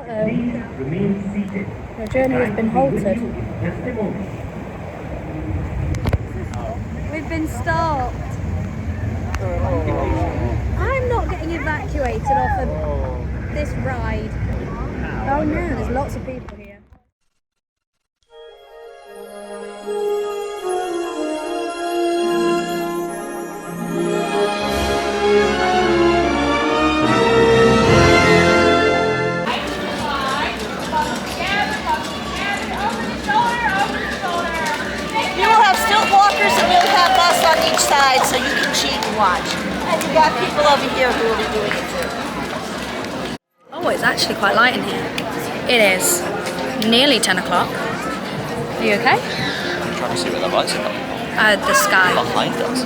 Remain seated. Your journey has been halted. We've been stopped. I'm not getting evacuated off of this ride. Oh no, there's lots of people here. Side so you can cheat and watch. And you got people over here who will be doing it too. Oh, it's actually quite light in here. It is nearly 10 o'clock. Are you okay? I'm trying to see where the lights are coming from. The sky. Behind us.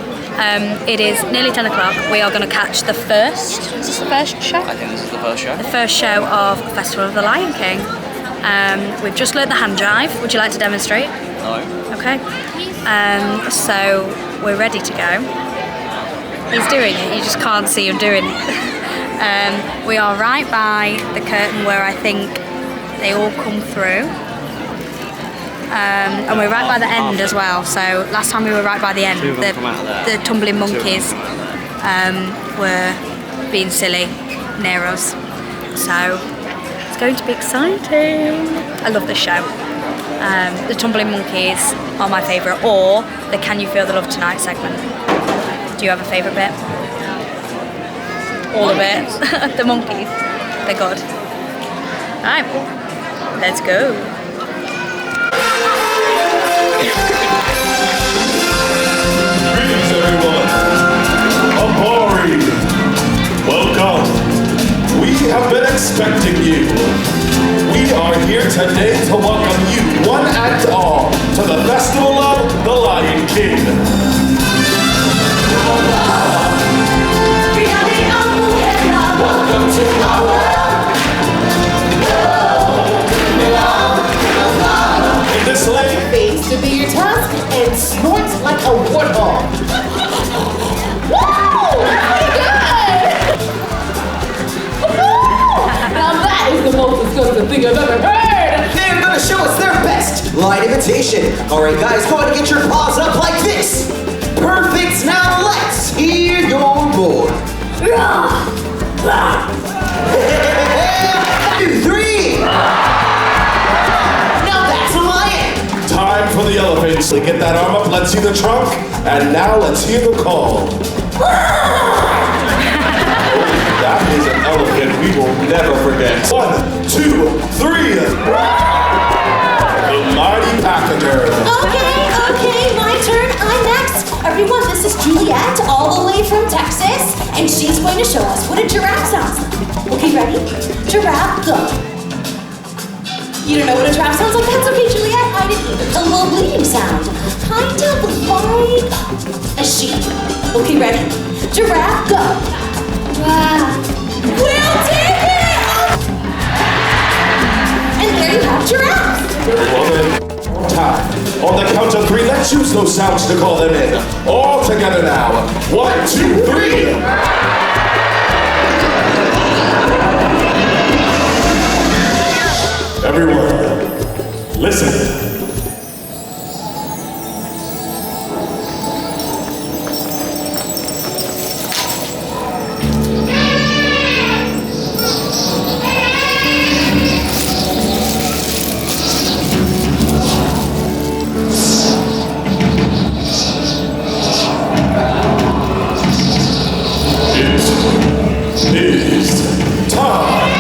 It is nearly 10 o'clock. We are going to catch the first, is this the first show? I think this is the first show. The first show of Festival of the Lion King. We've just learnt the hand drive. Would you like to demonstrate? No. Okay. So we're ready to go. He's doing it, you just can't see him doing it. We are right by the curtain where I think they all come through. And we're right by the end as well. So last time we were right by the end. The tumbling monkeys were being silly near us. So it's going to be exciting. I love this show. The tumbling monkeys are my favourite, or the Can You Feel the Love Tonight segment. Do you have a favourite bit? All of it. The monkeys. They're good. Alright, let's go. Greetings everyone. Amari. Welcome. We have been expecting you. We are here today to welcome you, one and all, to the Festival of the Lion King. Welcome to our world. In this lane, Face to be your task and snort like a warthog. Woo! Pretty good! Now that is the most disgusting thing I've ever heard! They're gonna show us their best line imitation. Alright guys, go ahead and get your paws up like this. Perfect, now let's hear your roar. 2, 3. Now that's a lion. time for the elephants. So get that arm up, let's see the trunk, and now let's hear the call. That is an elephant we will never forget. 1, 2, 3. The mighty pachyderm. Okay, my turn. I'm next. Everyone, this is Juliet, all the way from Texas, and she's going to show us what a giraffe sounds like. Okay, ready? Giraffe, go. You don't know what a giraffe sounds like? That's okay, Juliet. I didn't either. A little bleeding sound. Kind of like a sheep. Okay, ready? Giraffe, go. Wow. We'll take it! And there you have giraffe. Time. On the count of 3, let's use those sounds to call them in. All together now. 1, 2, 3. Everyone, listen. It is time.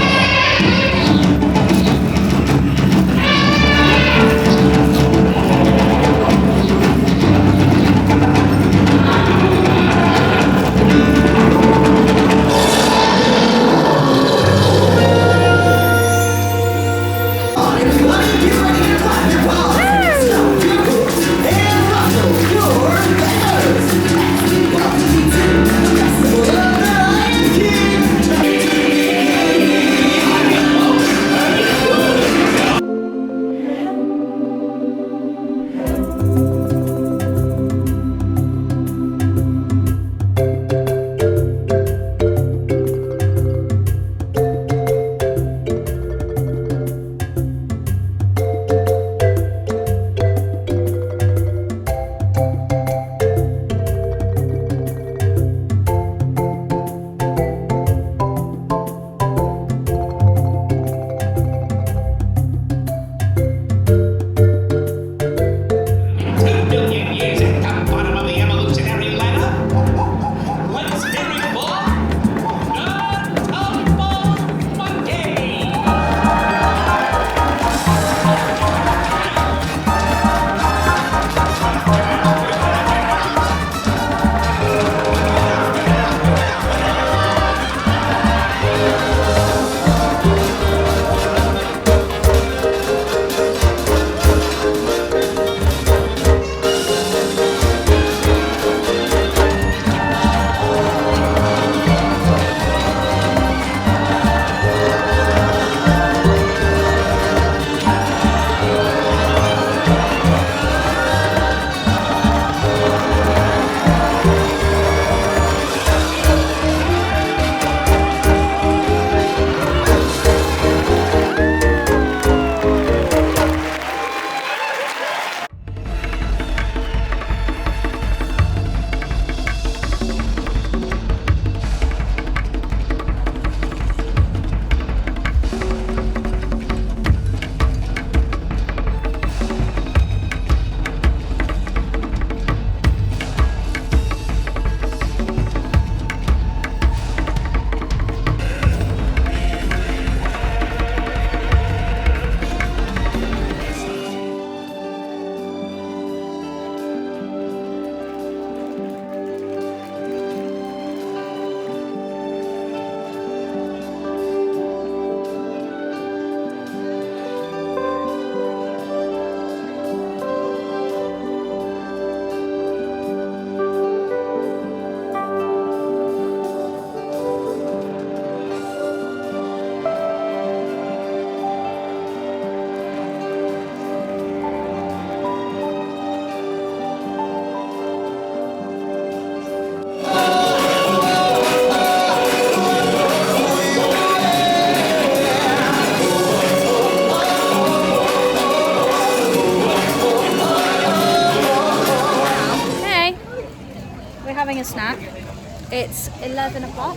It's 11 o'clock.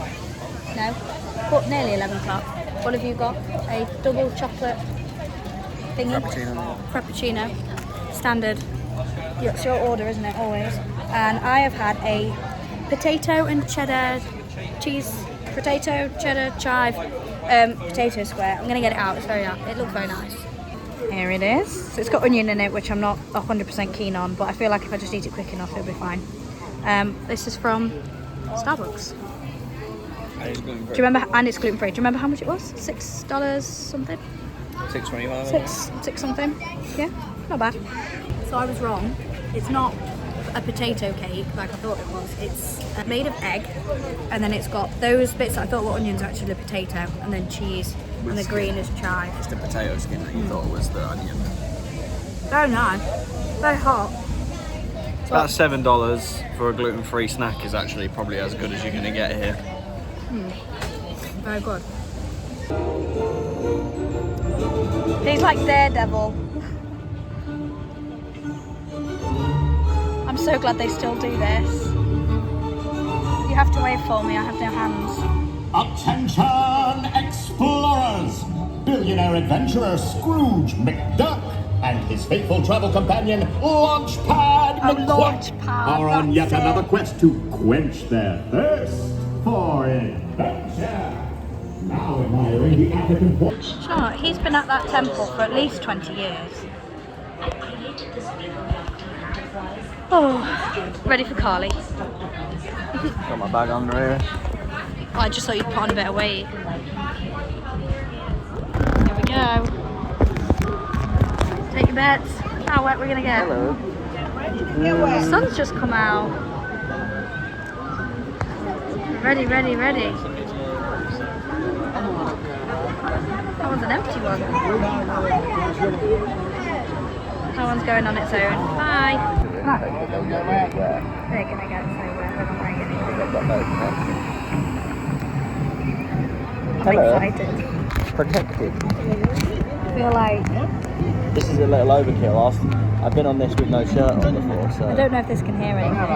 No, nearly 11 o'clock. What have you got? A double chocolate thingy? Frappuccino. Standard. It's your order, isn't it? Always. And I have had a potato and cheddar cheese, potato, cheddar, chive, potato square. I'm gonna get it out. It's it looks very nice. Here it is. So it's got onion in it, which I'm not 100% keen on, but I feel like if I just eat it quick enough, it'll be fine. This is from Starbucks. And it's gluten free. Do you remember? And it's gluten free. Do you remember how much it was? $6 something. $6.25. Six something. Yeah, not bad. So I was wrong. It's not a potato cake like I thought it was. It's made of egg, and then it's got those bits that I thought were onions are actually the potato, and then cheese, and the green is chive. It's the potato skin that you thought was the onion. Very nice. Very hot. About $7 for a gluten-free snack is actually probably as good as you're going to get here. Very good. He's like Daredevil. I'm so glad they still do this. You have to wave for me, I have no hands. Attention, explorers! Billionaire adventurer Scrooge McDuck and his faithful travel companion Launchpad McQuack are on yet another quest to quench their thirst for adventure. Now admiring the African porch. Do you know what? He's been at that temple for at least 20 years. Oh, ready for Carly? Got my bag under here. Oh, I just thought you'd put on a bit of weight. Here we go. Take your bets. How wet we're gonna get. Hello. The sun's just come out. Ready, ready, ready. That one's an empty one. That one's going on its own. Bye. They're gonna get so wet. They're not wearing anything. I'm excited. Protected. I feel like This is a little overkill. I've been on this with no shirt on before, so... I don't know if this can hear anything.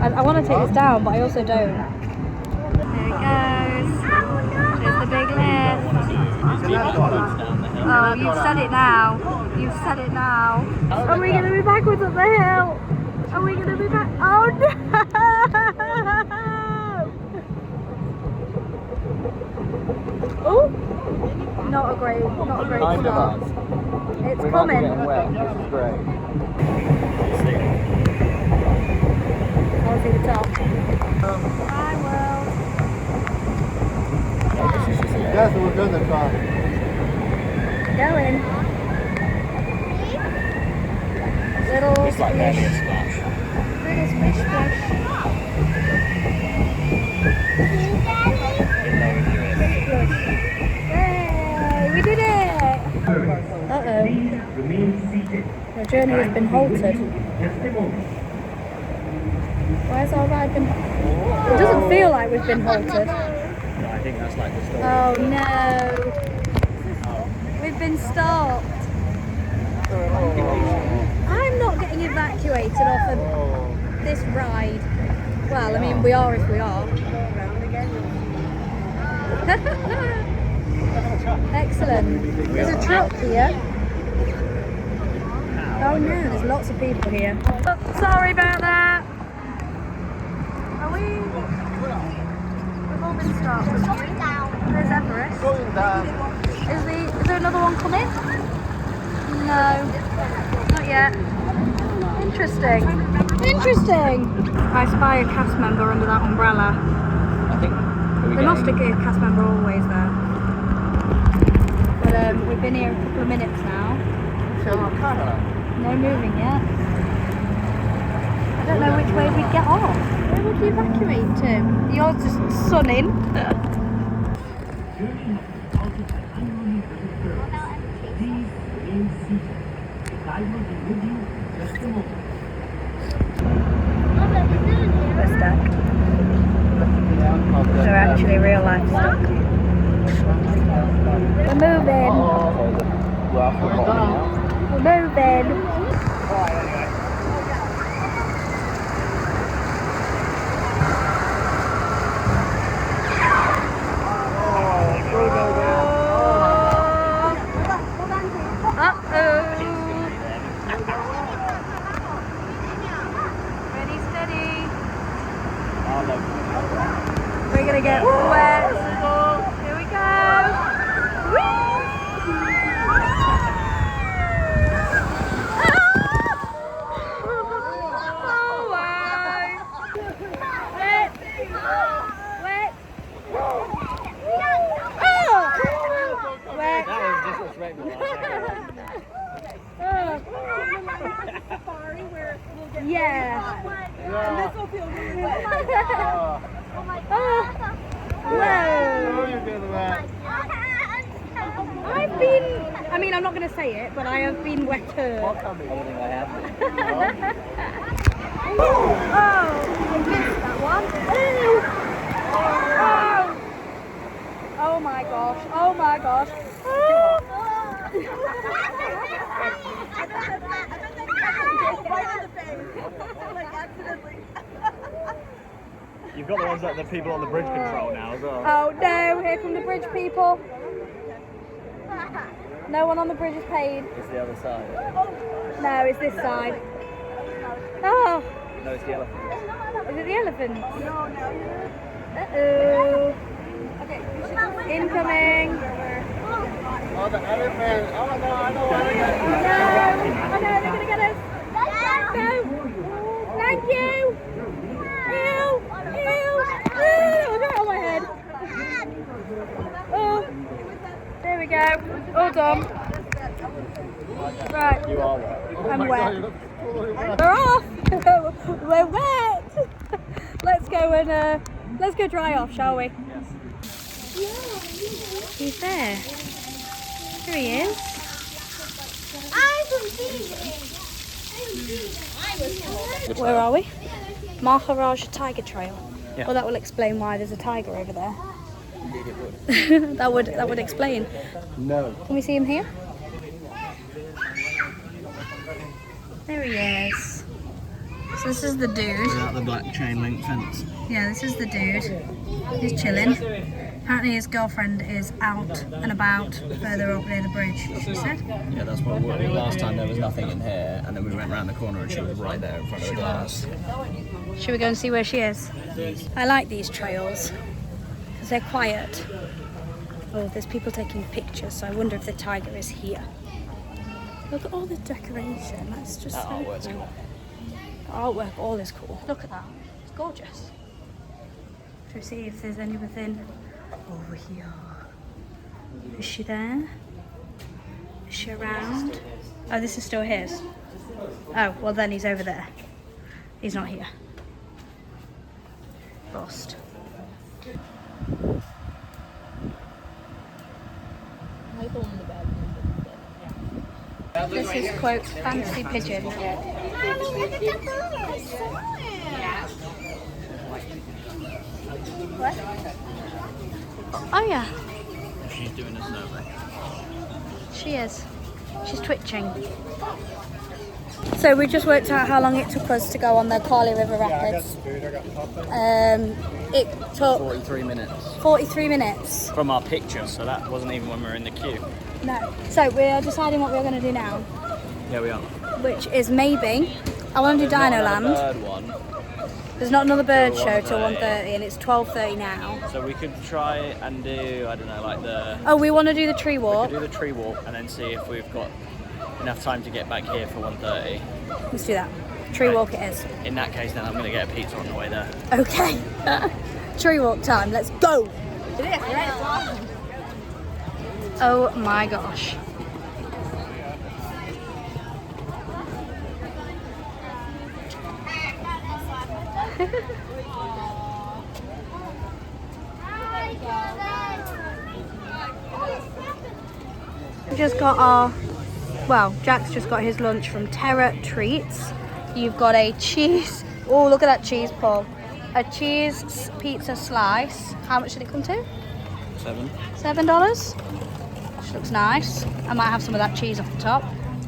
I want to take this down, but I also don't. There it goes. There's the big lift. Oh, you've said it now. You've said it now. Are we going to be backwards up the hill? Are we going to be back? Oh no! Oh! Not a great start. It's coming. Wet. This is great. I'll see the top. Hi, world. Yes, we're gonna try. Going. Little It's like splish. barely a splash. Little splish splash. Yay! We did it! Uh-oh. Our journey has been halted. Why has our ride been... It doesn't feel like we've been halted. I think that's like the story. Oh no! We've been stopped. I'm not getting evacuated off of this ride. Well, I mean, we are if we are. Excellent. There's a truck here. Oh no, there's lots of people here. Oh, sorry about that. Are we? We've all been stopped. There's Everest. Is there another one coming? No, not yet. Interesting. Interesting. I spy a cast member under that umbrella. I think... There must be a cast member always there. But we've been here a couple of minutes now. No moving yet. I don't know which way we'd get off. Where would we evacuate to? You're just sunning. We're stuck. They're actually real life stuck. We're moving. We're moving. Yeah. And this will feel really good. Oh my God. How are you doing that? I've been, I mean, I'm not going to say it, but I have been wetter. I think I have. Oh, I missed that one. Oh. Oh my gosh, oh my gosh. You've got the ones that the people on the bridge control now as well. Oh no, here come the bridge people. No one on the bridge is paid. It's the other side. No, it's this side. Oh. No, it's the elephant. Is it the elephant? Uh-oh. Incoming. Oh, the elephant. Oh, no, I know what it is. No, they're going to get us. No. Thank you. Ew. Ew. Right on my head. Oh. There we go. All done. Right. You are wet. I'm wet. We're off. We're wet. Let's go dry off, shall we? Yes. He's there. There he is. Where are we? Maharaja Tiger Trail. Yeah. Well, that will explain why there's a tiger over there. Indeed it would. that would explain. No. Can we see him here? There he is. So this is the dude. Without the black chain link fence. Yeah, this is the dude. He's chilling. Apparently his girlfriend is out and about further up near the bridge, she said. Yeah, that's what last time there was nothing in here, and then we went round the corner and she was right there in front of the glass. Should we go and see where she is? I like these trails because they're quiet. Oh, there's people taking pictures, so I wonder if the tiger is here. Look at all the decoration. That's just That so artwork's cool. cool. Artwork, all is cool. Look at that. It's gorgeous. Should we see if there's anything over here? Is she there? Is she around? Oh, this is still his. Oh, well then he's over there. He's not here. Lost. This is, quote, fancy pigeon. What? Oh yeah. She's doing a survey. She is. She's twitching. So we just worked out how long it took us to go on the Carly River Rapids. It took 43 minutes. 43 minutes. From our picture, so that wasn't even when we were in the queue. No. So we're deciding what we're going to do now, Yeah, we are. which is maybe I want to do Dino Land. Third one. There's not another bird Till show till 1:30. 1:30 and it's 12:30 now. So we could try and do, I don't know, like the... Oh, we want to do the tree We walk. could do the tree walk and then see if we've got enough time to get back here for 1:30. Let's do that. Tree Right. walk it is. In that case, then I'm going to get a pizza on the way there. Okay. Tree walk time. Let's go. Oh my gosh. We just got our, well, Jack's just got his lunch from Terra Treats. You've got a cheese, oh look at that cheese, Paul. A cheese pizza slice. How much did it come to? $7. Which looks nice. I might have some of that cheese off the top.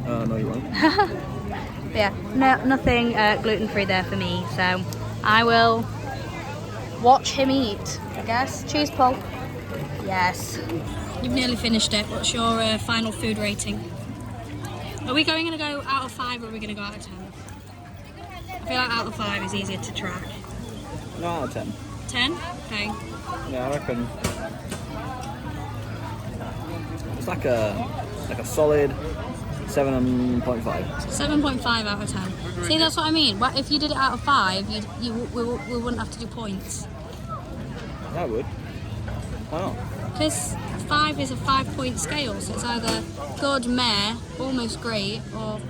No, you won't. But yeah, nothing gluten-free there for me, so I will watch him eat, I guess. Cheers, Paul. Yes. You've nearly finished it. What's your final food rating? Are we going to go out of 5 or are we going to go out of 10? I feel like out of 5 is easier to track. No, out of 10. 10? Okay. Yeah, I reckon. It's like a solid 7.5. 7.5 out of 10. See, that's what I mean. If you did it out of 5, we wouldn't have to do points. I would. Why not? Because 5 is a 5-point scale, so it's either good, meh, almost great, or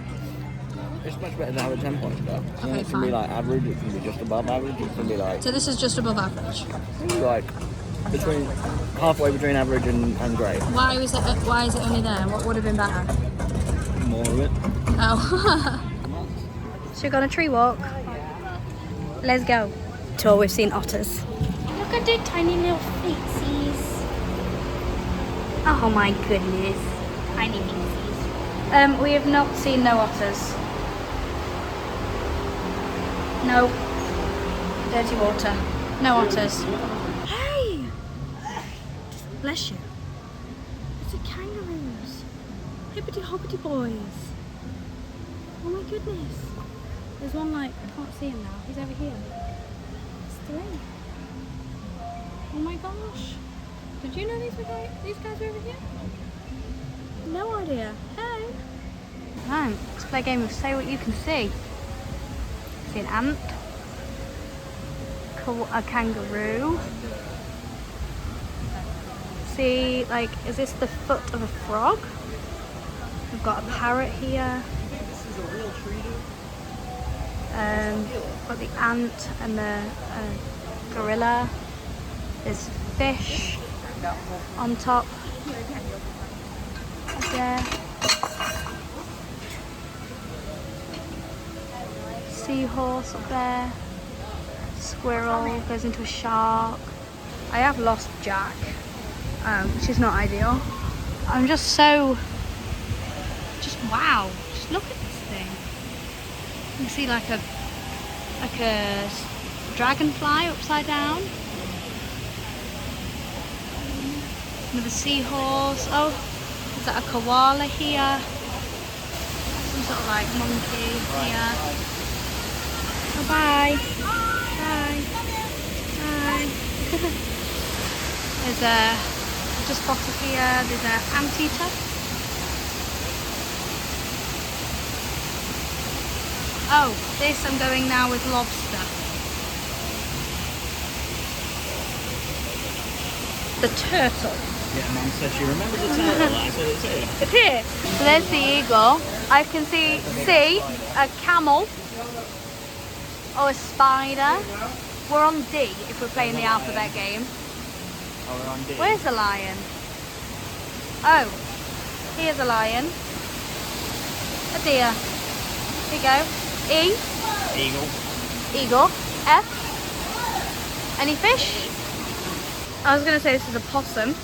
It's much better than our 10 points though. Okay, It can be fine. like average, it can be just above average, it can be like So this is just above average. between halfway between average and great. Why is it only there? What would have been better? More of it. Oh. So we're going a tree walk. Let's go. Tour, we've seen otters. Look at their tiny little feetsies. Oh my goodness. Tiny feetsies. We have not seen no otters. No. Dirty water. No otters. Hey! Bless you. It's the kangaroos. Hippity hoppity boys. Oh my goodness. There's one I can't see him now. He's over here. It's 3. Oh my gosh. Did you know these guys were over here? No idea. Hey. Right, let's play a game of say what you can see. See an ant. A kangaroo. See, is this the foot of a frog? We've got a parrot here. This is a real tree. Got the ant and the gorilla. There's fish on top. Up there. Seahorse up there. Squirrel goes into a shark. I have lost Jack, which is not ideal. I'm just wow. Just look at this thing. You can see like a dragonfly upside down. Another seahorse. Oh, is that a koala here? Some sort of like monkey here. Oh, bye. Bye. Bye. There's just spotted here. There's an anteater. Oh, this I'm going now with lobster. The turtle. Yeah, Mum said she remembers the turtle. I said it's here. It's here. So there's the eagle. I can see a camel. Oh, a spider. We're on D if we're playing the alphabet game. Oh, we're on D. Where's the lion? Oh, here's a lion. A deer. Here you go. E. Eagle. Eagle. F. Any fish? I was going to say this is a possum.